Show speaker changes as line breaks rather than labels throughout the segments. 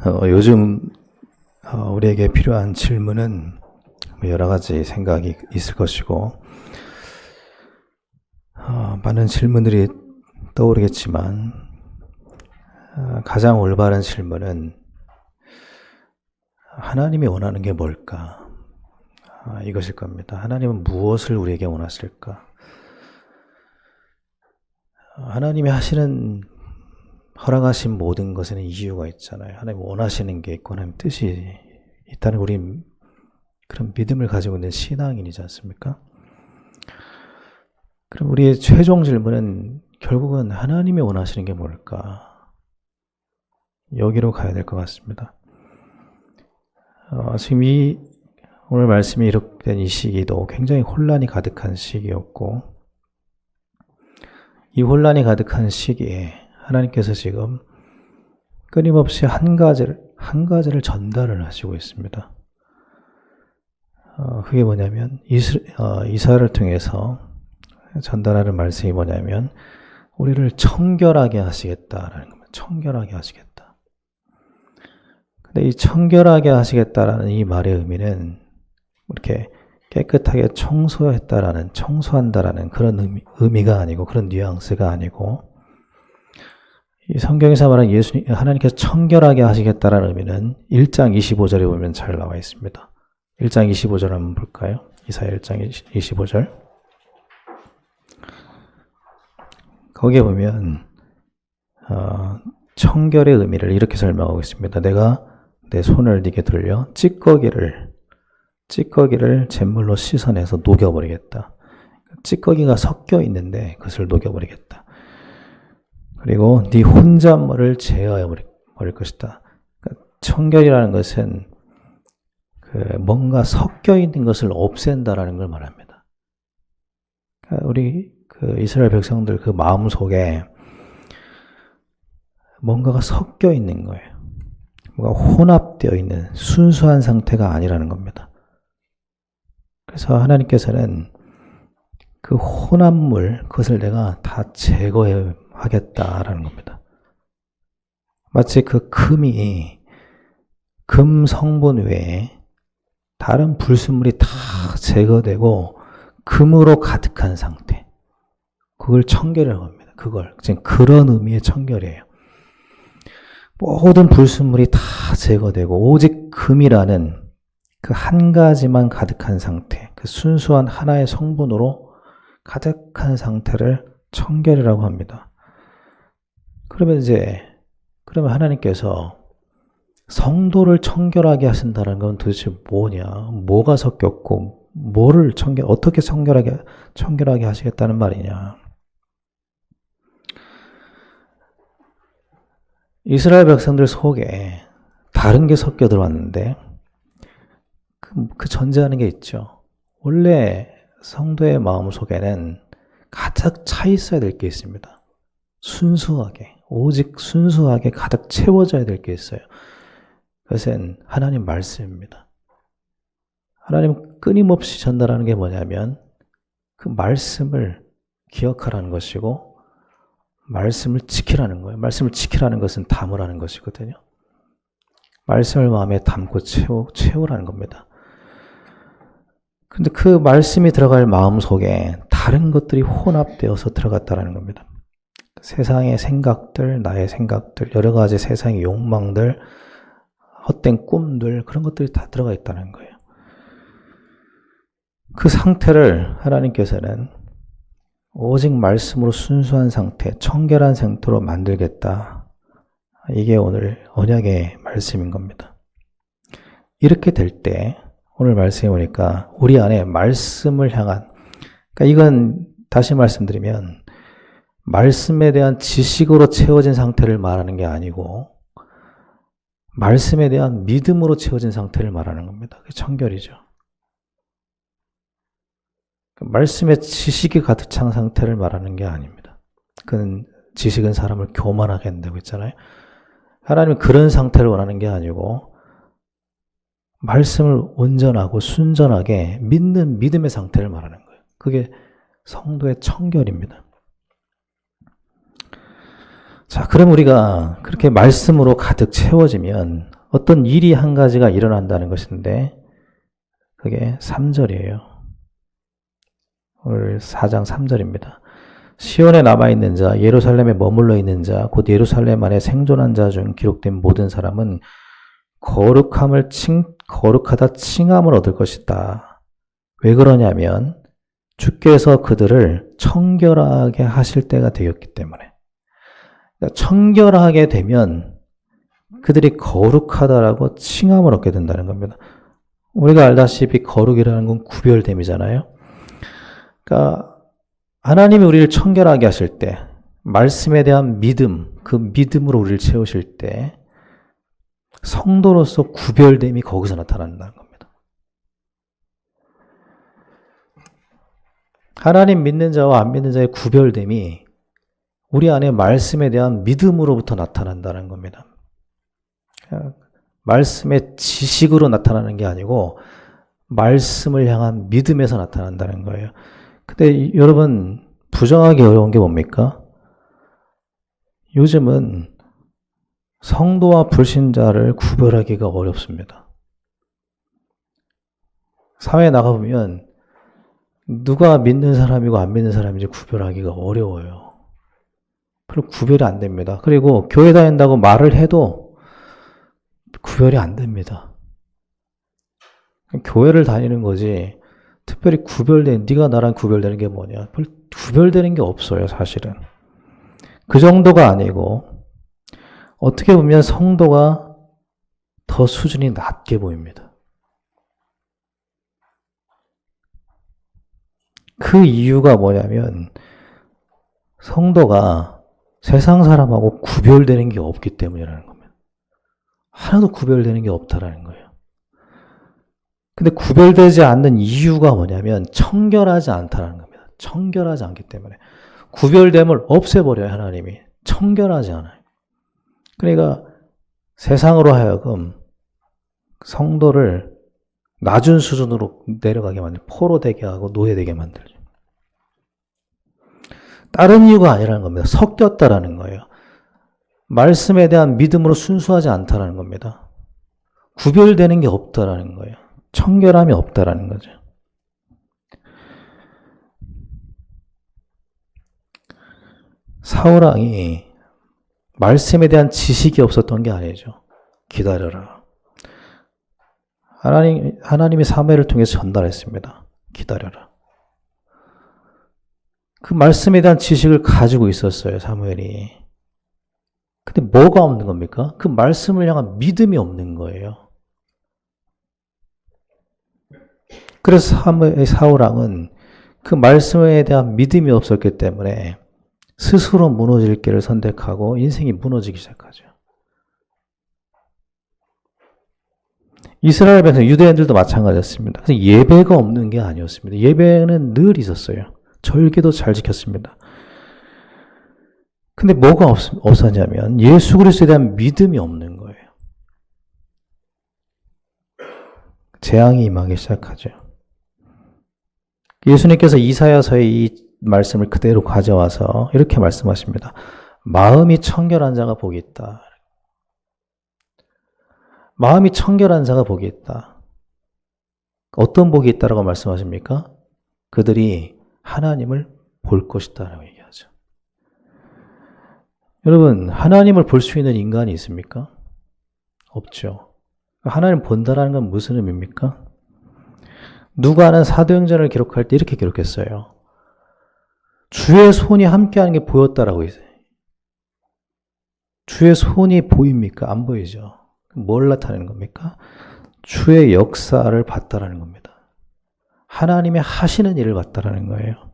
요즘 우리에게 필요한 질문은 여러 가지 생각이 있을 것이고 많은 질문들이 떠오르겠지만 가장 올바른 질문은 하나님이 원하는 게 뭘까? 이것일 겁니다. 하나님은 무엇을 우리에게 원하실까? 하나님이 하시는 허락하신 모든 것에는 이유가 있잖아요. 하나님 원하시는 게 있고 하나님 뜻이 있다는 우리 그런 믿음을 가지고 있는 신앙인이지 않습니까? 그럼 우리의 최종 질문은 결국은 하나님이 원하시는 게 뭘까? 여기로 가야 될 것 같습니다. 지금 오늘 말씀이 이룩된 이 시기도 굉장히 혼란이 가득한 시기였고, 이 혼란이 가득한 시기에 하나님께서 지금 끊임없이 한 가지를 전달을 하시고 있습니다. 그게 뭐냐면 이사야를 통해서 전달하는 말씀이 뭐냐면 우리를 청결하게 하시겠다라는 겁니다. 청결하게 하시겠다. 근데 이 청결하게 하시겠다라는 이 말의 의미는 이렇게 깨끗하게 청소했다라는, 청소한다라는 그런 의미가 아니고, 그런 뉘앙스가 아니고, 이 성경에서 말하는 하나님께서 청결하게 하시겠다라는 의미는 1장 25절에 보면 잘 나와 있습니다. 1장 25절 한번 볼까요? 이사야 1장 25절. 거기에 보면 청결의 의미를 이렇게 설명하고 있습니다. 내가 내 손을 네게 들려 찌꺼기를 잿물로 씻어내서 녹여버리겠다. 찌꺼기가 섞여 있는데 그것을 녹여버리겠다. 그리고 네 혼잣말을 제어해 버릴 것이다. 청결이라는 것은 뭔가 섞여 있는 것을 없앤다라는 걸 말합니다. 우리 이스라엘 백성들 그 마음 속에 뭔가가 섞여 있는 거예요. 뭔가 혼합되어 있는 순수한 상태가 아니라는 겁니다. 그래서 하나님께서는 그 혼합물, 그것을 내가 다 제거해 하겠다라는 겁니다. 마치 그 금 성분 외에 다른 불순물이 다 제거되고 금으로 가득한 상태. 그걸 청결이라고 합니다. 지금 그런 의미의 청결이에요. 모든 불순물이 다 제거되고 오직 금이라는 그 한 가지만 가득한 상태, 그 순수한 하나의 성분으로 가득한 상태를 청결이라고 합니다. 그러면 하나님께서 성도를 청결하게 하신다는 건 도대체 뭐냐? 뭐가 섞였고, 어떻게 청결하게 하시겠다는 말이냐? 이스라엘 백성들 속에 다른 게 섞여 들어왔는데, 그 전제하는 게 있죠. 원래 성도의 마음 속에는 가득 차 있어야 될 게 있습니다. 오직 순수하게 가득 채워져야 될 게 있어요. 그것은 하나님 말씀입니다. 하나님 끊임없이 전달하는 게 뭐냐면 그 말씀을 기억하라는 것이고 말씀을 지키라는 거예요. 말씀을 지키라는 것은 담으라는 것이거든요. 말씀을 마음에 담고 채우라는 겁니다. 근데 그 말씀이 들어갈 마음 속에 다른 것들이 혼합되어서 들어갔다라는 겁니다. 세상의 생각들, 나의 생각들, 여러 가지 세상의 욕망들, 헛된 꿈들, 그런 것들이 다 들어가 있다는 거예요. 그 상태를 하나님께서는 오직 말씀으로 순수한 상태, 청결한 상태로 만들겠다. 이게 오늘 언약의 말씀인 겁니다. 이렇게 될 때 오늘 말씀해 보니까 우리 안에 말씀을 향한, 그러니까 이건 다시 말씀드리면 말씀에 대한 지식으로 채워진 상태를 말하는 게 아니고 말씀에 대한 믿음으로 채워진 상태를 말하는 겁니다. 그게 청결이죠. 말씀에 지식이 가득 찬 상태를 말하는 게 아닙니다. 그건 지식은 사람을 교만하게 한다고 했잖아요. 하나님은 그런 상태를 원하는 게 아니고 말씀을 온전하고 순전하게 믿는 믿음의 상태를 말하는 거예요. 그게 성도의 청결입니다. 자, 그럼 우리가 그렇게 말씀으로 가득 채워지면 어떤 일이 한 가지가 일어난다는 것인데 그게 3절이에요. 오늘 4장 3절입니다. 시온에 남아있는 자, 예루살렘에 머물러 있는 자, 곧 예루살렘 안에 생존한 자 중 기록된 모든 사람은 거룩하다 칭함을 얻을 것이다. 왜 그러냐면 주께서 그들을 청결하게 하실 때가 되었기 때문에. 그러니까 청결하게 되면 그들이 거룩하다라고 칭함을 얻게 된다는 겁니다. 우리가 알다시피 거룩이라는 건 구별됨이잖아요. 그러니까 하나님이 우리를 청결하게 하실 때, 말씀에 대한 믿음, 그 믿음으로 우리를 채우실 때 성도로서 구별됨이 거기서 나타난다는 겁니다. 하나님 믿는 자와 안 믿는 자의 구별됨이 우리 안에 말씀에 대한 믿음으로부터 나타난다는 겁니다. 말씀의 지식으로 나타나는 게 아니고 말씀을 향한 믿음에서 나타난다는 거예요. 근데 여러분 부정하기 어려운 게 뭡니까? 요즘은 성도와 불신자를 구별하기가 어렵습니다. 사회에 나가보면 누가 믿는 사람이고 안 믿는 사람인지 구별하기가 어려워요. 별로 구별이 안 됩니다. 그리고 교회 다닌다고 말을 해도 구별이 안 됩니다. 교회를 다니는 거지 특별히 네가 나랑 구별되는 게 뭐냐? 별 구별되는 게 없어요, 사실은. 그 정도가 아니고 어떻게 보면 성도가 더 수준이 낮게 보입니다. 그 이유가 뭐냐면 성도가 세상 사람하고 구별되는 게 없기 때문이라는 겁니다. 하나도 구별되는 게 없다라는 거예요. 근데 구별되지 않는 이유가 뭐냐면 청결하지 않다는 겁니다. 청결하지 않기 때문에. 구별됨을 없애버려요, 하나님이. 청결하지 않아요. 그러니까 세상으로 하여금 성도를 낮은 수준으로 내려가게 만들고 포로되게 하고 노예되게 만들죠. 다른 이유가 아니라는 겁니다. 섞였다라는 거예요. 말씀에 대한 믿음으로 순수하지 않다라는 겁니다. 구별되는 게 없다라는 거예요. 청결함이 없다라는 거죠. 사울왕이 말씀에 대한 지식이 없었던 게 아니죠. 기다려라. 하나님이 사무엘을 통해서 전달했습니다. 기다려라. 그 말씀에 대한 지식을 가지고 있었어요, 사무엘이. 근데 뭐가 없는 겁니까? 그 말씀을 향한 믿음이 없는 거예요. 그래서 사울왕은 그 말씀에 대한 믿음이 없었기 때문에 스스로 무너질 길을 선택하고 인생이 무너지기 시작하죠. 이스라엘 백성, 유대인들도 마찬가지였습니다. 그래서 예배가 없는 게 아니었습니다. 예배는 늘 있었어요. 절기도 잘 지켰습니다. 근데 뭐가 없었냐면 예수 그리스도에 대한 믿음이 없는 거예요. 재앙이 임하기 시작하죠. 예수님께서 이사야서의 이 말씀을 그대로 가져와서 이렇게 말씀하십니다. 마음이 청결한 자가 복이 있다. 마음이 청결한 자가 복이 있다. 어떤 복이 있다라고 말씀하십니까? 그들이 하나님을 볼 것이다라고 얘기하죠. 여러분, 하나님을 볼 수 있는 인간이 있습니까? 없죠. 하나님 본다라는 건 무슨 의미입니까? 누가는 사도행전을 기록할 때 이렇게 기록했어요. 주의 손이 함께하는 게 보였다라고 했어요. 주의 손이 보입니까? 안 보이죠. 뭘 나타내는 겁니까? 주의 역사를 봤다라는 겁니다. 하나님의 하시는 일을 봤다라는 거예요.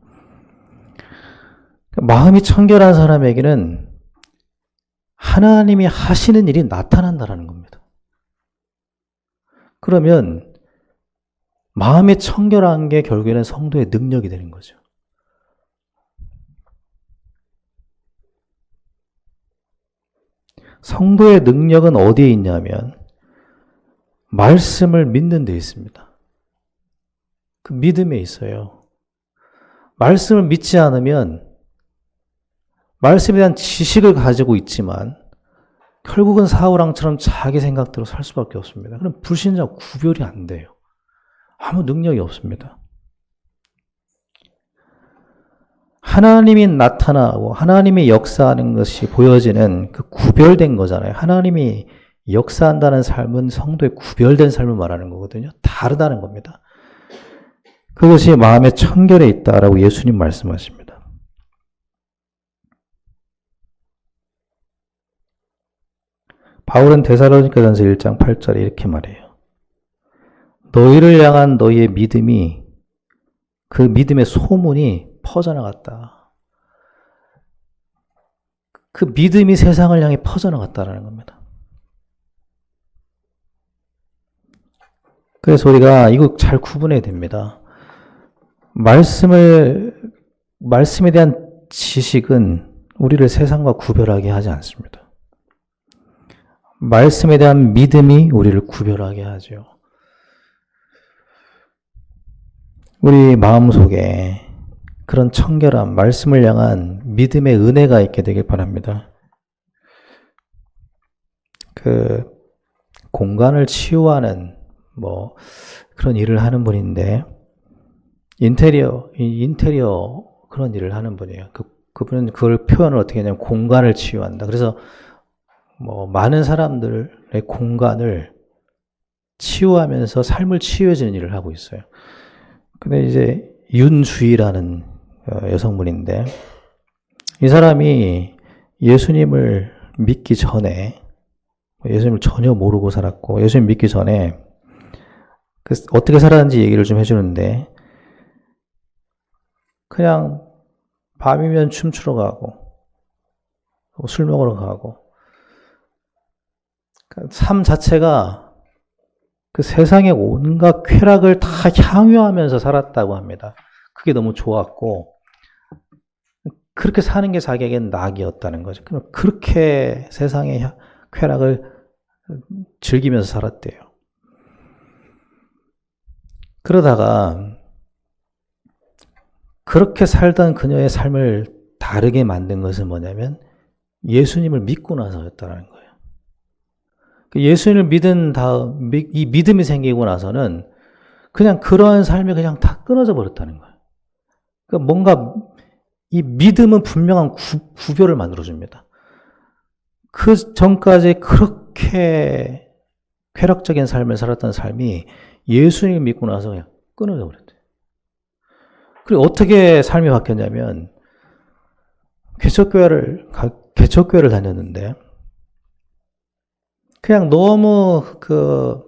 마음이 청결한 사람에게는 하나님이 하시는 일이 나타난다라는 겁니다. 그러면 마음이 청결한 게 결국에는 성도의 능력이 되는 거죠. 성도의 능력은 어디에 있냐면 말씀을 믿는 데 있습니다. 그 믿음에 있어요. 말씀을 믿지 않으면 말씀에 대한 지식을 가지고 있지만 결국은 사울왕처럼 자기 생각대로 살 수밖에 없습니다. 그럼 불신자 구별이 안 돼요. 아무 능력이 없습니다. 하나님이 나타나고 하나님이 역사하는 것이 보여지는 그 구별된 거잖아요. 하나님이 역사한다는 삶은 성도의 구별된 삶을 말하는 거거든요. 다르다는 겁니다. 그것이 마음의 청결에 있다라고 예수님 말씀하십니다. 바울은 데살로니가전서 1장 8절에 이렇게 말해요. 너희를 향한 너희의 믿음이 그 믿음의 소문이 퍼져나갔다. 그 믿음이 세상을 향해 퍼져나갔다라는 겁니다. 그래서 우리가 이거 잘 구분해야 됩니다. 말씀에 대한 지식은 우리를 세상과 구별하게 하지 않습니다. 말씀에 대한 믿음이 우리를 구별하게 하죠. 우리 마음속에 그런 청결함, 말씀을 향한 믿음의 은혜가 있게 되길 바랍니다. 그 공간을 치유하는 그런 일을 하는 분인데 인테리어 그런 일을 하는 분이에요. 그분은 그걸 표현을 어떻게 하냐면 공간을 치유한다. 그래서 많은 사람들의 공간을 치유하면서 삶을 치유해주는 일을 하고 있어요. 근데 이제 윤주희라는 여성분인데 이 사람이 예수님을 믿기 전에 예수님을 전혀 모르고 살았고 예수님 믿기 전에 어떻게 살았는지 얘기를 좀 해주는데 그냥 밤이면 춤추러 가고 술 먹으러 가고 삶 자체가 그 세상의 온갖 쾌락을 다 향유하면서 살았다고 합니다. 그게 너무 좋았고 그렇게 사는 게 자기에겐 낙이었다는 거죠. 그렇게 세상의 쾌락을 즐기면서 살았대요. 그러다가 그렇게 살던 그녀의 삶을 다르게 만든 것은 뭐냐면 예수님을 믿고 나서였다는 거예요. 예수님을 믿은 다음 이 믿음이 생기고 나서는 그냥 그러한 삶이 그냥 다 끊어져 버렸다는 거예요. 그러니까 뭔가 이 믿음은 분명한 구별을 만들어줍니다. 그 전까지 그렇게 쾌락적인 삶을 살았던 삶이 예수님을 믿고 나서 그냥 끊어져 버렸대요. 그리고 어떻게 삶이 바뀌었냐면 개척교회를 다녔는데 그냥 너무 그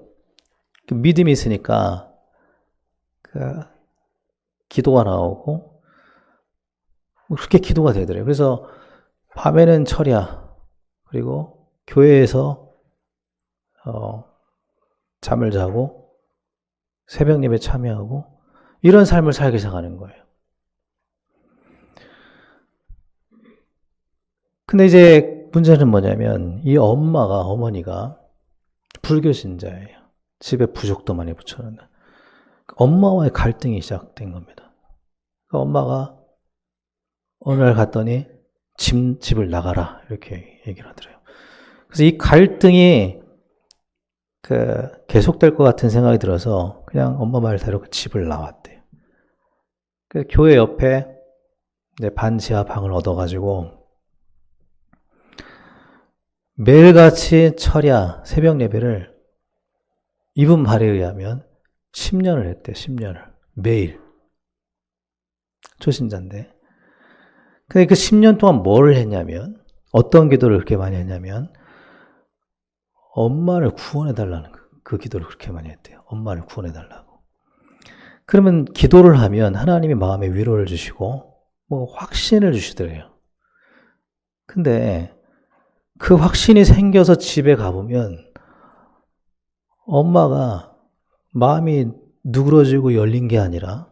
믿음이 있으니까 기도가 나오고 그렇게 기도가 되더래요. 그래서 밤에는 철야 그리고 교회에서 잠을 자고 새벽 예배 참여하고 이런 삶을 살기 시작하는 거예요. 근데 이제 문제는 뭐냐면 이 어머니가 불교 신자예요. 집에 부적도 많이 붙여놓는. 엄마와의 갈등이 시작된 겁니다. 그러니까 엄마가 어느 날 갔더니 집을 나가라 이렇게 얘기를 하더래요. 그래서 이 갈등이 계속될 것 같은 생각이 들어서 그냥 엄마 말대로 집을 나왔대요. 그래서 교회 옆에 이제 반지하 방을 얻어가지고 매일같이 철야 새벽 예배를 이분 말에 의하면 10년을 했대요. 10년을 매일 초신자인데 근데 그 10년 동안 뭘 했냐면 어떤 기도를 그렇게 많이 했냐면 엄마를 구원해달라는 그 기도를 그렇게 많이 했대요. 엄마를 구원해달라고. 그러면 기도를 하면 하나님이 마음에 위로를 주시고 확신을 주시더래요. 근데 그 확신이 생겨서 집에 가보면 엄마가 마음이 누그러지고 열린 게 아니라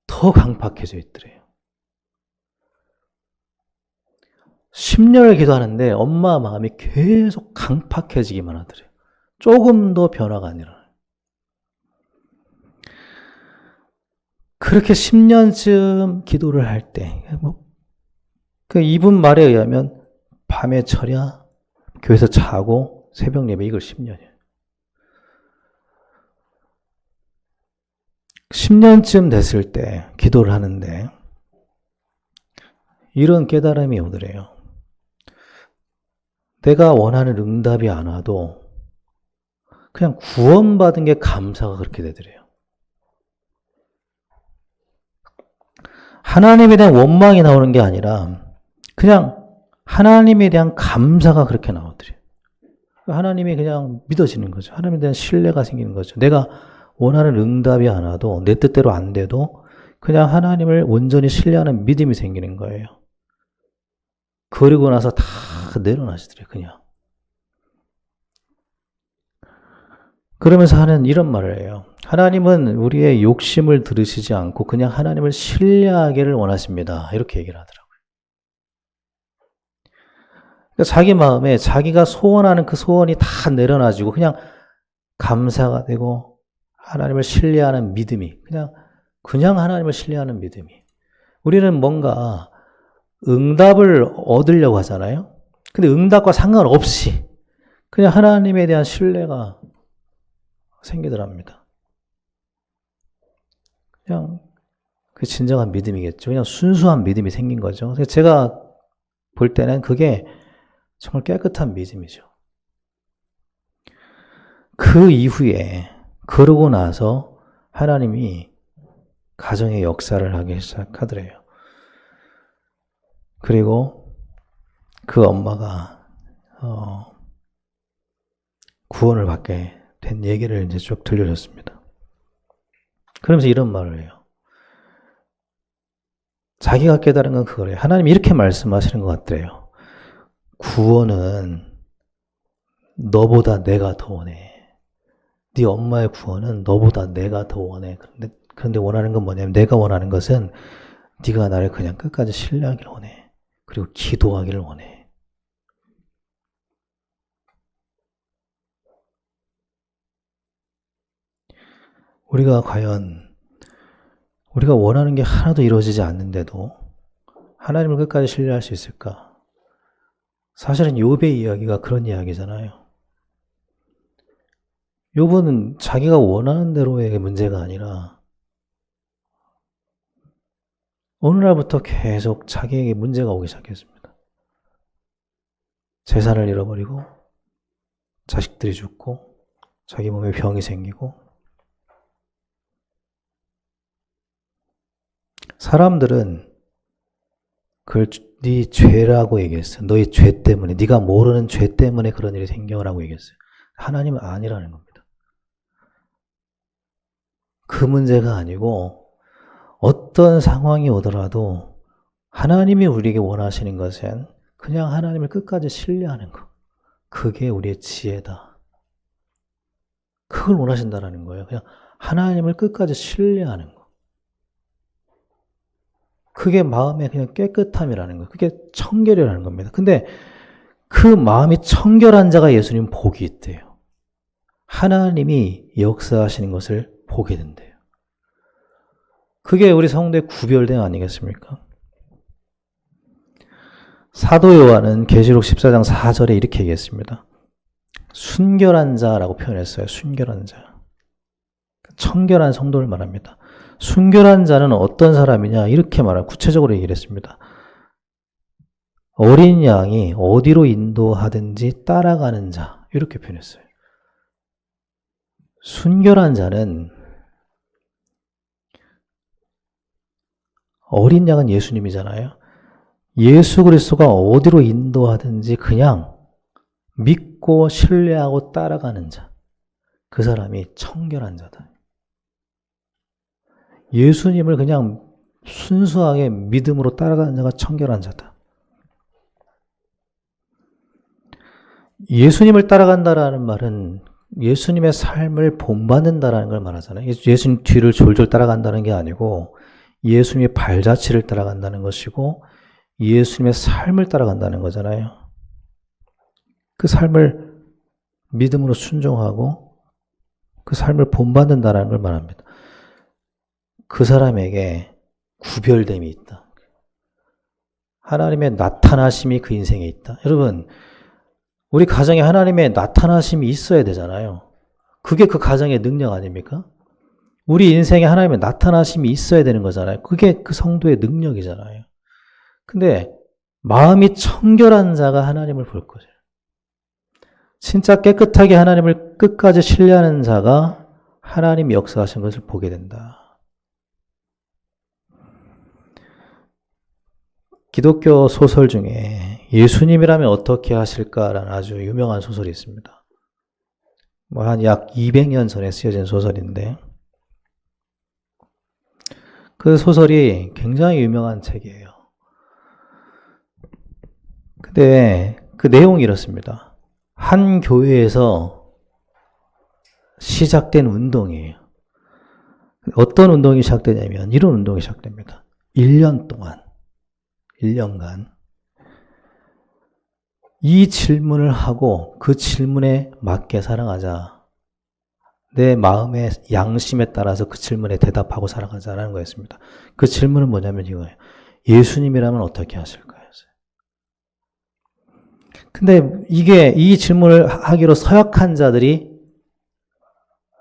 더 강팍해져 있더래요. 10년을 기도하는데 엄마 마음이 계속 강팍해지기만 하더래요. 조금 더 변화가 안 일어나요. 그렇게 10년쯤 기도를 할 때, 그 이분 말에 의하면 밤에 철야 교회에서 자고 새벽 예배 이걸 10년이에요. 10년쯤 됐을 때 기도를 하는데 이런 깨달음이 오더래요. 내가 원하는 응답이 안 와도 그냥 구원받은 게 감사가 그렇게 되더래요. 하나님에 대한 원망이 나오는 게 아니라 그냥 하나님에 대한 감사가 그렇게 나오더래요. 하나님이 그냥 믿어지는 거죠. 하나님에 대한 신뢰가 생기는 거죠. 내가 원하는 응답이 안 와도 내 뜻대로 안 돼도 그냥 하나님을 온전히 신뢰하는 믿음이 생기는 거예요. 그러고 나서 다 내려놔시더래요. 그냥. 그러면서 하는 이런 말을 해요. 하나님은 우리의 욕심을 들으시지 않고 그냥 하나님을 신뢰하기를 원하십니다. 이렇게 얘기를 하더라고요. 그러니까 자기 마음에 자기가 소원하는 그 소원이 다 내려놔지고 그냥 감사가 되고 하나님을 신뢰하는 믿음이 그냥 하나님을 신뢰하는 믿음이. 우리는 뭔가 응답을 얻으려고 하잖아요. 근데 응답과 상관없이 그냥 하나님에 대한 신뢰가 생기더랍니다. 그냥 그 진정한 믿음이겠죠. 그냥 순수한 믿음이 생긴 거죠. 제가 볼 때는 그게 정말 깨끗한 믿음이죠. 그 이후에 그러고 나서 하나님이 가정의 역사를 하기 시작하더래요. 그리고 그 엄마가 구원을 받게 된 얘기를 이제 쭉 들려줬습니다. 그러면서 이런 말을 해요. 자기가 깨달은 건 그거래요. 하나님이 이렇게 말씀하시는 것 같더래요. 구원은 너보다 내가 더 원해. 네 엄마의 구원은 너보다 내가 더 원해. 그런데 원하는 건 뭐냐면 내가 원하는 것은 네가 나를 그냥 끝까지 신뢰하기를 원해. 그리고 기도하기를 원해. 우리가 과연 우리가 원하는 게 하나도 이루어지지 않는데도 하나님을 끝까지 신뢰할 수 있을까? 사실은 욥의 이야기가 그런 이야기잖아요. 욥은 자기가 원하는 대로의 문제가 아니라 어느 날부터 계속 자기에게 문제가 오기 시작했습니다. 재산을 잃어버리고 자식들이 죽고 자기 몸에 병이 생기고 사람들은 그걸 네 죄라고 얘기했어요. 너의 죄 때문에, 네가 모르는 죄 때문에 그런 일이 생겨라고 얘기했어요. 하나님은 아니라는 겁니다. 그 문제가 아니고 어떤 상황이 오더라도 하나님이 우리에게 원하시는 것은 그냥 하나님을 끝까지 신뢰하는 것. 그게 우리의 지혜다. 그걸 원하신다라는 거예요. 그냥 하나님을 끝까지 신뢰하는 것. 그게 마음의 그냥 깨끗함이라는 거예요. 그게 청결이라는 겁니다. 근데 그 마음이 청결한 자가 예수님 복이 있대요. 하나님이 역사하시는 것을 보게 된대요. 그게 우리 성도의 구별됨 아니겠습니까? 사도 요한은 계시록 14장 4절에 이렇게 얘기했습니다. 순결한 자라고 표현했어요. 순결한 자. 청결한 성도를 말합니다. 순결한 자는 어떤 사람이냐 이렇게 말하고 구체적으로 얘기를 했습니다. 어린 양이 어디로 인도하든지 따라가는 자 이렇게 표현했어요. 순결한 자는 어린 양은 예수님이잖아요. 예수 그리스도가 어디로 인도하든지 그냥 믿고 신뢰하고 따라가는 자. 그 사람이 청결한 자다. 예수님을 그냥 순수하게 믿음으로 따라가는 자가 청결한 자다. 예수님을 따라간다라는 말은 예수님의 삶을 본받는다라는 걸 말하잖아요. 예수님 뒤를 졸졸 따라간다는 게 아니고 예수님의 발자취를 따라간다는 것이고 예수님의 삶을 따라간다는 거잖아요. 그 삶을 믿음으로 순종하고 그 삶을 본받는다는 걸 말합니다. 그 사람에게 구별됨이 있다. 하나님의 나타나심이 그 인생에 있다. 여러분, 우리 가정에 하나님의 나타나심이 있어야 되잖아요. 그게 그 가정의 능력 아닙니까? 우리 인생에 하나님의 나타나심이 있어야 되는 거잖아요. 그게 그 성도의 능력이잖아요. 근데 마음이 청결한 자가 하나님을 볼 거죠. 진짜 깨끗하게 하나님을 끝까지 신뢰하는 자가 하나님이 역사하신 것을 보게 된다. 기독교 소설 중에 예수님이라면 어떻게 하실까라는 아주 유명한 소설이 있습니다. 한 약 200년 전에 쓰여진 소설인데 그 소설이 굉장히 유명한 책이에요. 근데 그 내용이 이렇습니다. 한 교회에서 시작된 운동이에요. 어떤 운동이 시작되냐면 이런 운동이 시작됩니다. 1년 동안, 1년간 이 질문을 하고 그 질문에 맞게 살아가자. 내 마음의 양심에 따라서 그 질문에 대답하고 살아가자라는 거였습니다. 그 질문은 뭐냐면 이거예요. 예수님이라면 어떻게 하실까요? 근데 이 질문을 하기로 서약한 자들이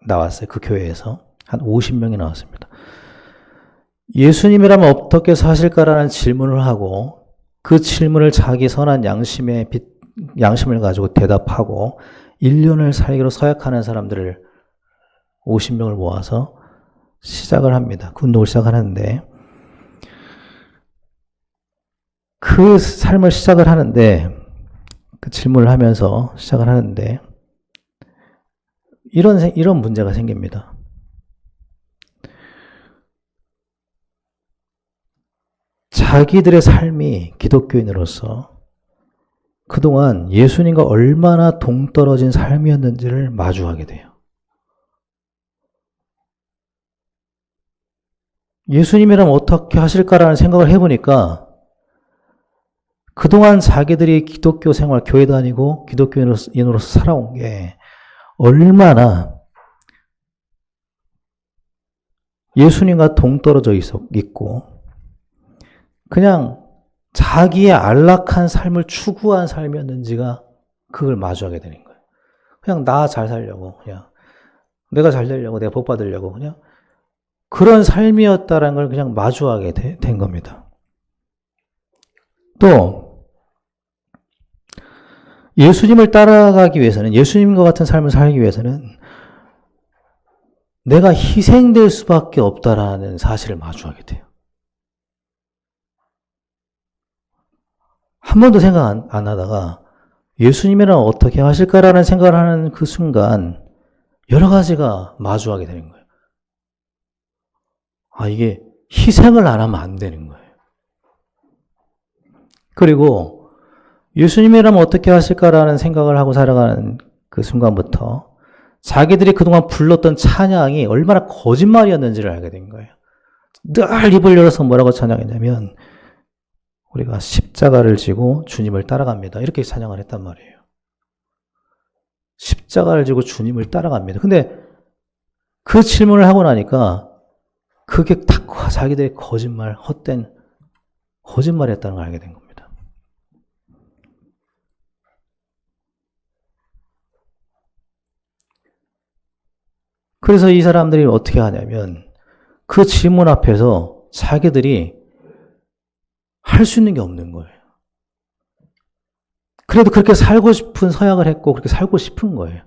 나왔어요. 그 교회에서. 한 50명이 나왔습니다. 예수님이라면 어떻게 사실까라는 질문을 하고 그 질문을 자기 선한 양심을 가지고 대답하고 1년을 살기로 서약하는 사람들을 50명을 모아서 시작을 합니다. 그 운동을 시작하는데 그 삶을 시작을 하는데 그 질문을 하면서 시작을 하는데 이런 문제가 생깁니다. 자기들의 삶이 기독교인으로서 그동안 예수님과 얼마나 동떨어진 삶이었는지를 마주하게 돼요. 예수님이라면 어떻게 하실까라는 생각을 해보니까 그동안 자기들이 기독교 생활, 교회 다니고 기독교인으로서 살아온 게 얼마나 예수님과 동떨어져 있고 그냥 자기의 안락한 삶을 추구한 삶이었는지가 그걸 마주하게 되는 거예요. 그냥 나 잘 살려고, 그냥 내가 잘 되려고, 내가 복 받으려고 그냥 그런 삶이었다라는 걸 그냥 마주하게 된 겁니다. 또 예수님을 따라가기 위해서는, 예수님과 같은 삶을 살기 위해서는 내가 희생될 수밖에 없다라는 사실을 마주하게 돼요. 한 번도 생각 안 하다가 예수님이랑 어떻게 하실까라는 생각을 하는 그 순간 여러 가지가 마주하게 되는 거예요. 이게 희생을 안 하면 안 되는 거예요. 그리고 예수님이라면 어떻게 하실까라는 생각을 하고 살아가는 그 순간부터 자기들이 그동안 불렀던 찬양이 얼마나 거짓말이었는지를 알게 된 거예요. 늘 입을 열어서 뭐라고 찬양했냐면 우리가 십자가를 지고 주님을 따라갑니다. 이렇게 찬양을 했단 말이에요. 십자가를 지고 주님을 따라갑니다. 근데 그 질문을 하고 나니까 그게 딱 자기들의 거짓말, 헛된 거짓말이었다는 걸 알게 된 겁니다. 그래서 이 사람들이 어떻게 하냐면 그 질문 앞에서 자기들이 할 수 있는 게 없는 거예요. 그래도 그렇게 살고 싶은 서약을 했고 그렇게 살고 싶은 거예요.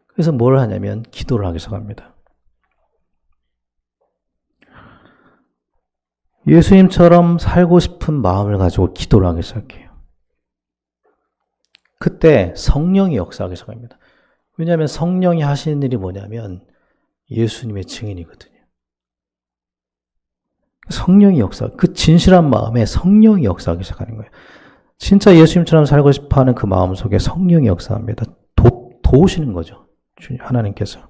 그래서 뭘 하냐면 기도를 하기 시작합니다. 예수님처럼 살고 싶은 마음을 가지고 기도를 하기 시작해요. 그때 성령이 역사하기 시작합니다. 왜냐하면 성령이 하시는 일이 뭐냐면 예수님의 증인이거든요. 성령이 그 진실한 마음에 성령이 역사하기 시작하는 거예요. 진짜 예수님처럼 살고 싶어하는 그 마음 속에 성령이 역사합니다. 도우시는 거죠. 하나님께서.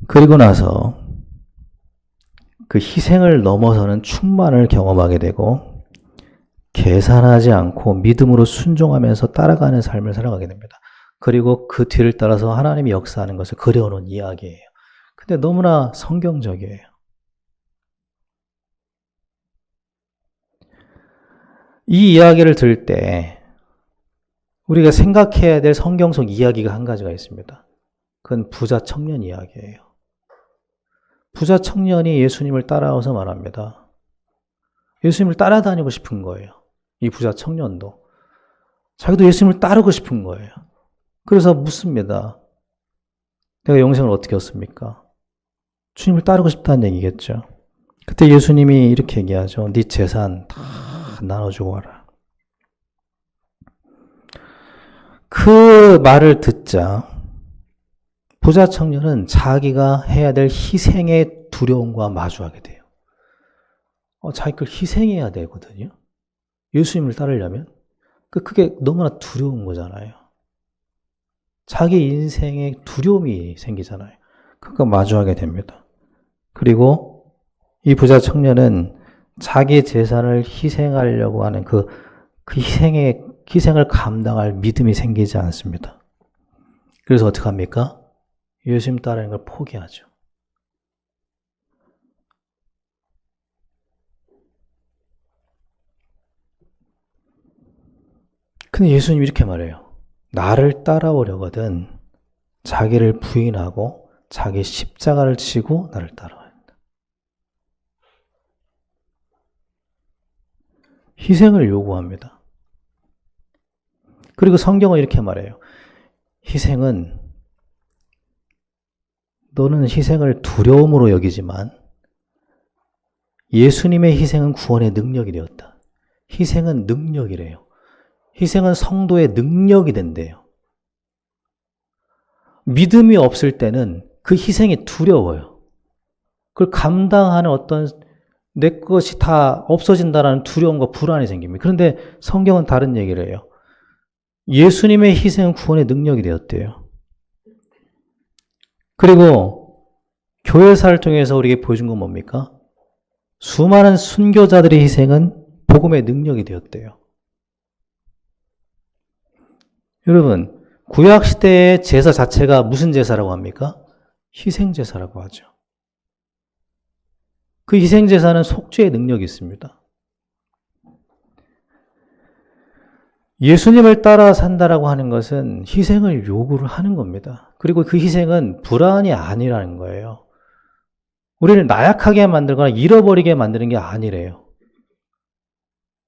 그리고 나서 그 희생을 넘어서는 충만을 경험하게 되고 계산하지 않고 믿음으로 순종하면서 따라가는 삶을 살아가게 됩니다. 그리고 그 뒤를 따라서 하나님이 역사하는 것을 그려놓은 이야기예요. 근데 너무나 성경적이에요. 이 이야기를 들을 때 우리가 생각해야 될 성경 속 이야기가 한 가지가 있습니다. 그건 부자 청년 이야기예요. 부자 청년이 예수님을 따라와서 말합니다. 예수님을 따라다니고 싶은 거예요. 이 부자 청년도. 자기도 예수님을 따르고 싶은 거예요. 그래서 묻습니다. 내가 영생을 어떻게 얻습니까? 주님을 따르고 싶다는 얘기겠죠. 그때 예수님이 이렇게 얘기하죠. 네 재산 다 나눠주고 와라. 그 말을 듣자 부자 청년은 자기가 해야 될 희생의 두려움과 마주하게 돼요. 자기 걸 희생해야 되거든요. 예수님을 따르려면. 그게 너무나 두려운 거잖아요. 자기 인생에 두려움이 생기잖아요. 그거 마주하게 됩니다. 그리고 이 부자 청년은 자기 재산을 희생하려고 하는 그 희생을 감당할 믿음이 생기지 않습니다. 그래서 어떻게 합니까? 예수님 따르는 걸 포기하죠. 근데 예수님이 이렇게 말해요. 나를 따라오려거든 자기를 부인하고 자기 십자가를 지고 나를 따라와야 한다. 희생을 요구합니다. 그리고 성경은 이렇게 말해요. 희생은 너는 희생을 두려움으로 여기지만 예수님의 희생은 구원의 능력이 되었다. 희생은 능력이래요. 희생은 성도의 능력이 된대요. 믿음이 없을 때는 그 희생이 두려워요. 그걸 감당하는 어떤 내 것이 다 없어진다는 두려움과 불안이 생깁니다. 그런데 성경은 다른 얘기를 해요. 예수님의 희생은 구원의 능력이 되었대요. 그리고 교회사를 통해서 우리에게 보여준 건 뭡니까? 수많은 순교자들의 희생은 복음의 능력이 되었대요. 여러분, 구약시대의 제사 자체가 무슨 제사라고 합니까? 희생제사라고 하죠. 그 희생제사는 속죄의 능력이 있습니다. 예수님을 따라 산다라고 하는 것은 희생을 요구를 하는 겁니다. 그리고 그 희생은 불안이 아니라는 거예요. 우리를 나약하게 만들거나 잃어버리게 만드는 게 아니래요.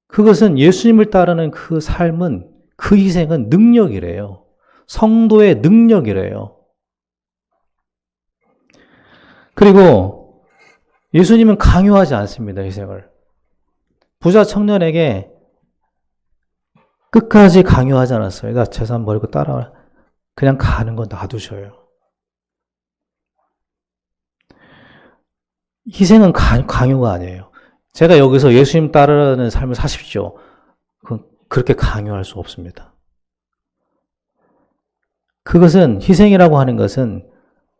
그것은 예수님을 따르는 그 삶은 그 희생은 능력이래요. 성도의 능력이래요. 그리고 예수님은 강요하지 않습니다. 희생을. 부자 청년에게 끝까지 강요하지 않았어요. 나 재산 버리고 따라와. 그냥 가는 거 놔두셔요. 희생은 강요가 아니에요. 제가 여기서 예수님 따르는 삶을 사십시오. 그렇게 강요할 수 없습니다. 그것은 희생이라고 하는 것은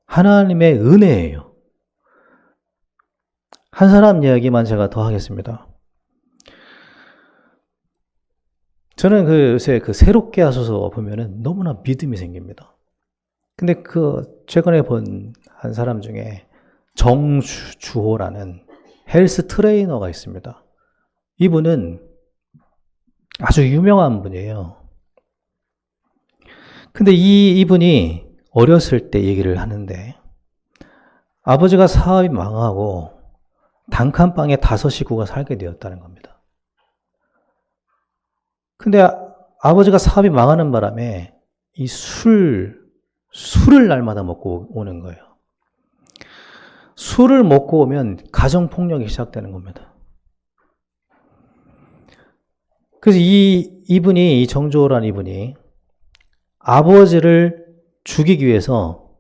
하나님의 은혜예요. 한 사람 이야기만 제가 더 하겠습니다. 저는 요새 새롭게 하소서 보면은 너무나 믿음이 생깁니다. 근데 최근에 본 한 사람 중에 정주호라는 헬스 트레이너가 있습니다. 이분은 아주 유명한 분이에요. 근데 이분이 어렸을 때 얘기를 하는데 아버지가 사업이 망하고 단칸방에 5 식구가 살게 되었다는 겁니다. 근데 아버지가 사업이 망하는 바람에 이 술을 날마다 먹고 오는 거예요. 술을 먹고 오면 가정폭력이 시작되는 겁니다. 그래서 이 정조라는 이분이 아버지를 죽이기 위해서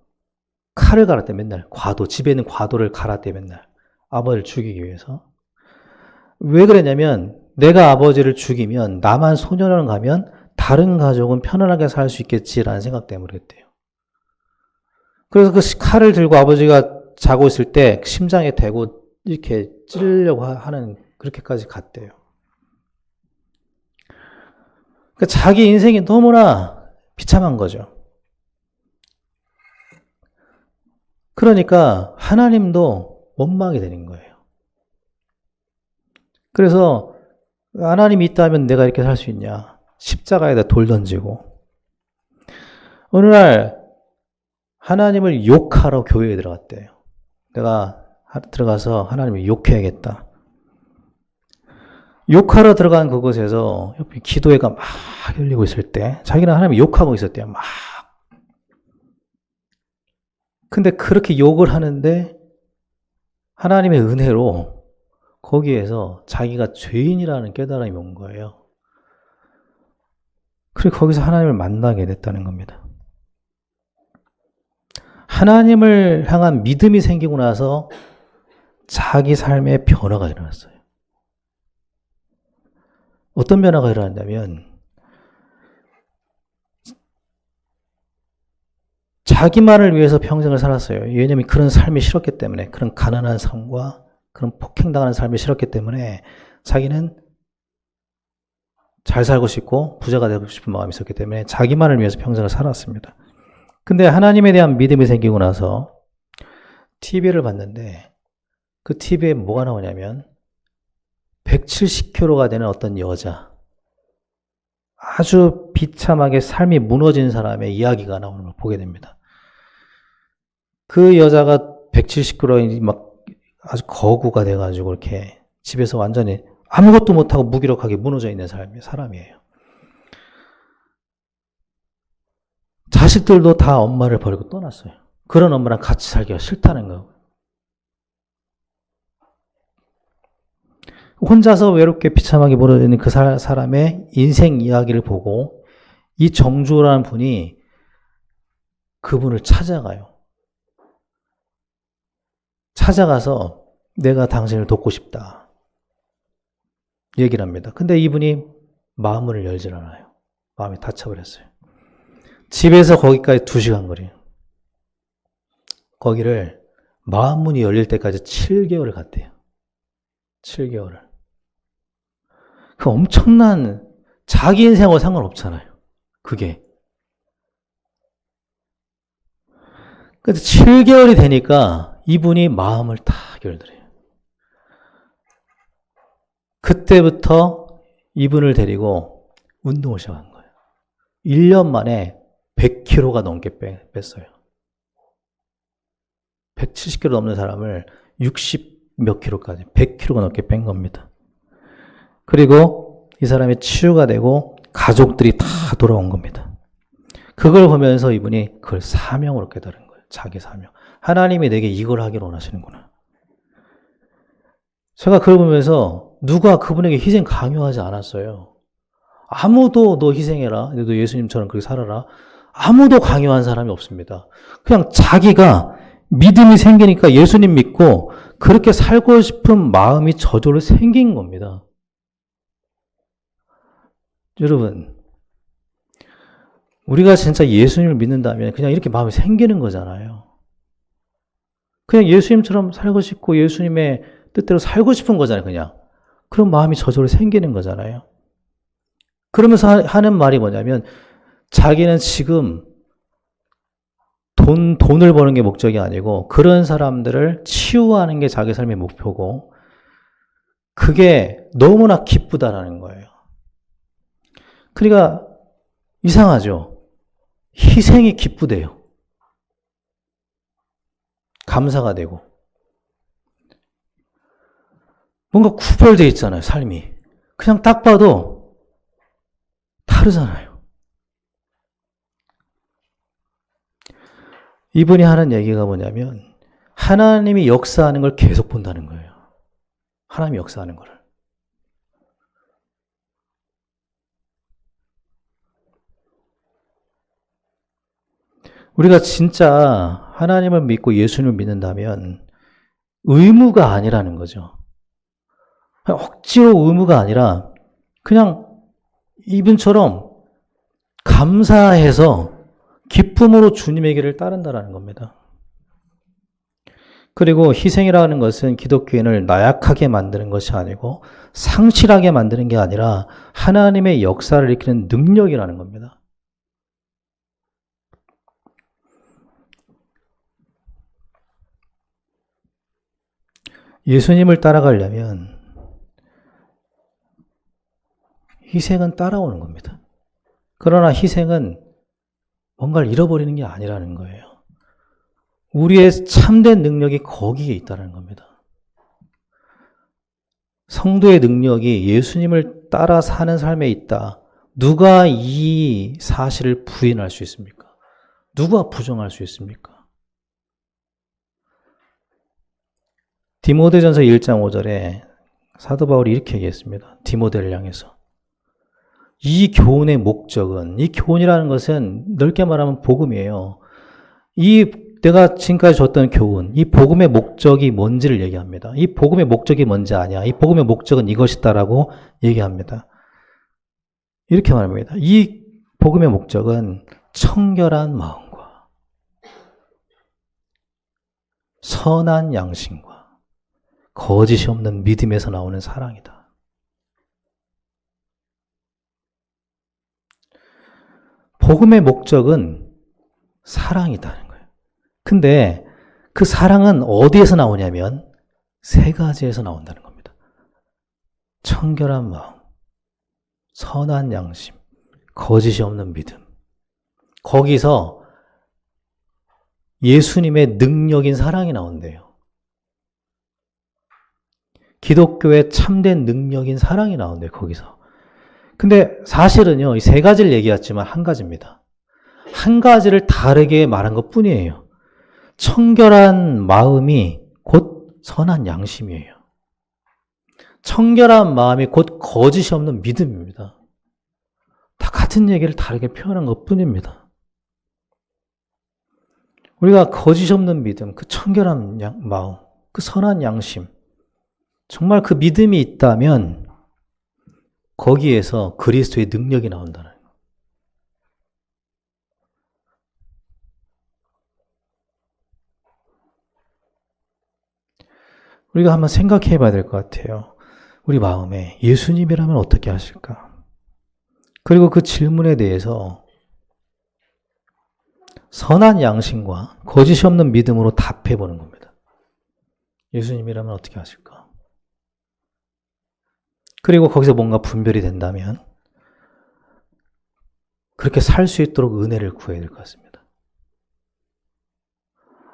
칼을 갈았대, 맨날. 집에 있는 과도를 갈았대, 맨날. 아버지를 죽이기 위해서. 왜 그랬냐면, 내가 아버지를 죽이면 나만 소년원 가면 다른 가족은 편안하게 살 수 있겠지라는 생각 때문에 그랬대요. 그래서 그 칼을 들고 아버지가 자고 있을 때 심장에 대고 이렇게 찌르려고 하는, 그렇게까지 갔대요. 그러니까 자기 인생이 너무나 비참한 거죠. 그러니까 하나님도 원망이 되는 거예요. 그래서 하나님이 있다면 내가 이렇게 살 수 있냐? 십자가에다 돌 던지고. 어느 날 하나님을 욕하러 교회에 들어갔대요. 내가 들어가서 하나님을 욕해야겠다. 욕하러 들어간 그곳에서 옆에 기도회가 막 열리고 있을 때 자기는 하나님을 욕하고 있었대요. 막. 근데 그렇게 욕을 하는데 하나님의 은혜로 거기에서 자기가 죄인이라는 깨달음이 온 거예요. 그리고 거기서 하나님을 만나게 됐다는 겁니다. 하나님을 향한 믿음이 생기고 나서 자기 삶의 변화가 일어났어요. 어떤 변화가 일어났냐면 자기만을 위해서 평생을 살았어요. 왜냐하면 그런 삶이 싫었기 때문에, 그런 가난한 삶과 그런 폭행당하는 삶이 싫었기 때문에 자기는 잘 살고 싶고 부자가 되고 싶은 마음이 있었기 때문에 자기만을 위해서 평생을 살았습니다. 근데 하나님에 대한 믿음이 생기고 나서 TV를 봤는데 그 TV에 뭐가 나오냐면 170kg가 되는 어떤 여자, 아주 비참하게 삶이 무너진 사람의 이야기가 나오는 걸 보게 됩니다. 그 여자가 170kg 막 아주 거구가 돼가지고 이렇게 집에서 완전히 아무것도 못하고 무기력하게 무너져 있는 사람이에요. 자식들도 다 엄마를 버리고 떠났어요. 그런 엄마랑 같이 살기가 싫다는 거. 혼자서 외롭게 비참하게 무너져 있는 그 사람의 인생 이야기를 보고 이 정주라는 분이 그분을 찾아가요. 찾아가서 내가 당신을 돕고 싶다. 얘기를 합니다. 근데 이분이 마음문을 열질 않아요. 마음이 닫혀버렸어요. 집에서 거기까지 2시간 거리예요. 거기를 마음문이 열릴 때까지 7개월을 갔대요. 7개월을. 그 엄청난 자기 인생하고 상관없잖아요. 그게. 그래서 7개월이 되니까 이분이 마음을 다 열더래요. 그때부터 이분을 데리고 운동을 시작한 거예요. 1년 만에 100kg가 넘게 뺐어요. 170kg 넘는 사람을 60 몇 킬로까지 100kg가 넘게 뺀 겁니다. 그리고 이 사람이 치유가 되고 가족들이 다 돌아온 겁니다. 그걸 보면서 이분이 그걸 사명으로 깨달은 거예요. 자기 사명. 하나님이 내게 이걸 하기를 원하시는구나. 제가 그걸 보면서 누가 그분에게 희생 강요하지 않았어요. 아무도 너 희생해라. 너 예수님처럼 그렇게 살아라. 아무도 강요한 사람이 없습니다. 그냥 자기가 믿음이 생기니까 예수님 믿고 그렇게 살고 싶은 마음이 저절로 생긴 겁니다. 여러분, 우리가 진짜 예수님을 믿는다면 그냥 이렇게 마음이 생기는 거잖아요. 그냥 예수님처럼 살고 싶고 예수님의 뜻대로 살고 싶은 거잖아요, 그냥. 그런 마음이 저절로 생기는 거잖아요. 그러면서 하는 말이 뭐냐면 자기는 지금 돈을 버는 게 목적이 아니고 그런 사람들을 치유하는 게 자기 삶의 목표고 그게 너무나 기쁘다라는 거예요. 그러니까 이상하죠. 희생이 기쁘대요. 감사가 되고. 뭔가 구별되어 있잖아요, 삶이. 그냥 딱 봐도 다르잖아요. 이분이 하는 얘기가 뭐냐면 하나님이 역사하는 걸 계속 본다는 거예요. 하나님이 역사하는 거를. 우리가 진짜 하나님을 믿고 예수님을 믿는다면 의무가 아니라는 거죠. 억지로 의무가 아니라 그냥 이분처럼 감사해서 기쁨으로 주님의 길을 따른다는 겁니다. 그리고 희생이라는 것은 기독교인을 나약하게 만드는 것이 아니고 상실하게 만드는 게 아니라 하나님의 역사를 일으키는 능력이라는 겁니다. 예수님을 따라가려면 희생은 따라오는 겁니다. 그러나 희생은 뭔가를 잃어버리는 게 아니라는 거예요. 우리의 참된 능력이 거기에 있다는 겁니다. 성도의 능력이 예수님을 따라 사는 삶에 있다. 누가 이 사실을 부인할 수 있습니까? 누가 부정할 수 있습니까? 디모데전서 1장 5절에 사도 바울이 이렇게 얘기했습니다. 디모데를 향해서. 이 교훈의 목적은, 이 교훈이라는 것은 넓게 말하면 복음이에요. 내가 지금까지 줬던 교훈, 이 복음의 목적이 뭔지를 얘기합니다. 이 복음의 목적이 뭔지 아냐? 이 복음의 목적은 이것이다라고 얘기합니다. 이렇게 말합니다. 이 복음의 목적은 청결한 마음과 선한 양심과 거짓이 없는 믿음에서 나오는 사랑이다. 복음의 목적은 사랑이다는 거예요. 근데 그 사랑은 어디에서 나오냐면 세 가지에서 나온다는 겁니다. 청결한 마음, 선한 양심, 거짓이 없는 믿음. 거기서 예수님의 능력인 사랑이 나온대요. 기독교의 참된 능력인 사랑이 나온대요, 거기서. 근데 사실은요, 이 세 가지를 얘기했지만 한 가지입니다. 한 가지를 다르게 말한 것 뿐이에요. 청결한 마음이 곧 선한 양심이에요. 청결한 마음이 곧 거짓이 없는 믿음입니다. 다 같은 얘기를 다르게 표현한 것 뿐입니다. 우리가 거짓이 없는 믿음, 그 청결한 마음, 그 선한 양심, 정말 그 믿음이 있다면 거기에서 그리스도의 능력이 나온다는 거예요. 우리가 한번 생각해 봐야 될 것 같아요. 우리 마음에 예수님이라면 어떻게 하실까? 그리고 그 질문에 대해서 선한 양심과 거짓이 없는 믿음으로 답해 보는 겁니다. 예수님이라면 어떻게 하실까? 그리고 거기서 뭔가 분별이 된다면 그렇게 살 수 있도록 은혜를 구해야 될 것 같습니다.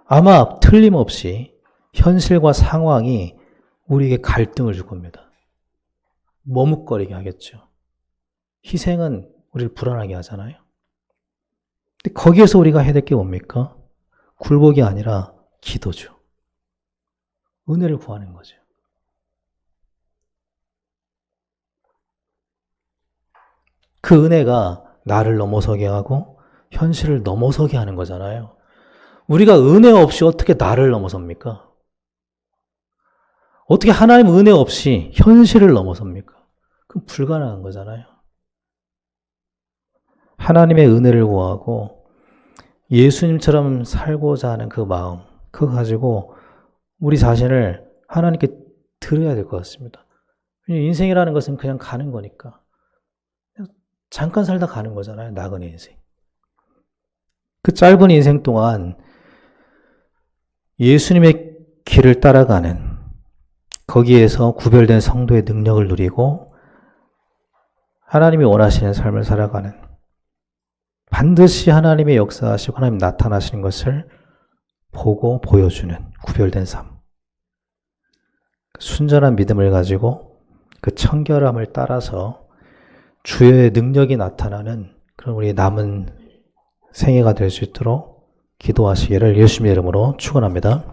아마 틀림없이 현실과 상황이 우리에게 갈등을 줄 겁니다. 머뭇거리게 하겠죠. 희생은 우리를 불안하게 하잖아요. 근데 거기에서 우리가 해야 될 게 뭡니까? 굴복이 아니라 기도죠. 은혜를 구하는 거죠. 그 은혜가 나를 넘어서게 하고 현실을 넘어서게 하는 거잖아요. 우리가 은혜 없이 어떻게 나를 넘어섭니까? 어떻게 하나님 은혜 없이 현실을 넘어섭니까? 그건 불가능한 거잖아요. 하나님의 은혜를 구하고 예수님처럼 살고자 하는 그 마음, 그거 가지고 우리 자신을 하나님께 드려야 될 것 같습니다. 인생이라는 것은 그냥 가는 거니까. 잠깐 살다 가는 거잖아요. 나그네 인생. 그 짧은 인생 동안 예수님의 길을 따라가는, 거기에서 구별된 성도의 능력을 누리고 하나님이 원하시는 삶을 살아가는, 반드시 하나님의 역사하시고 하나님 나타나시는 것을 보고 보여주는 구별된 삶. 순전한 믿음을 가지고 그 청결함을 따라서 주의 능력이 나타나는 그런 우리의 남은 생애가 될 수 있도록 기도하시기를 예수님의 이름으로 축원합니다.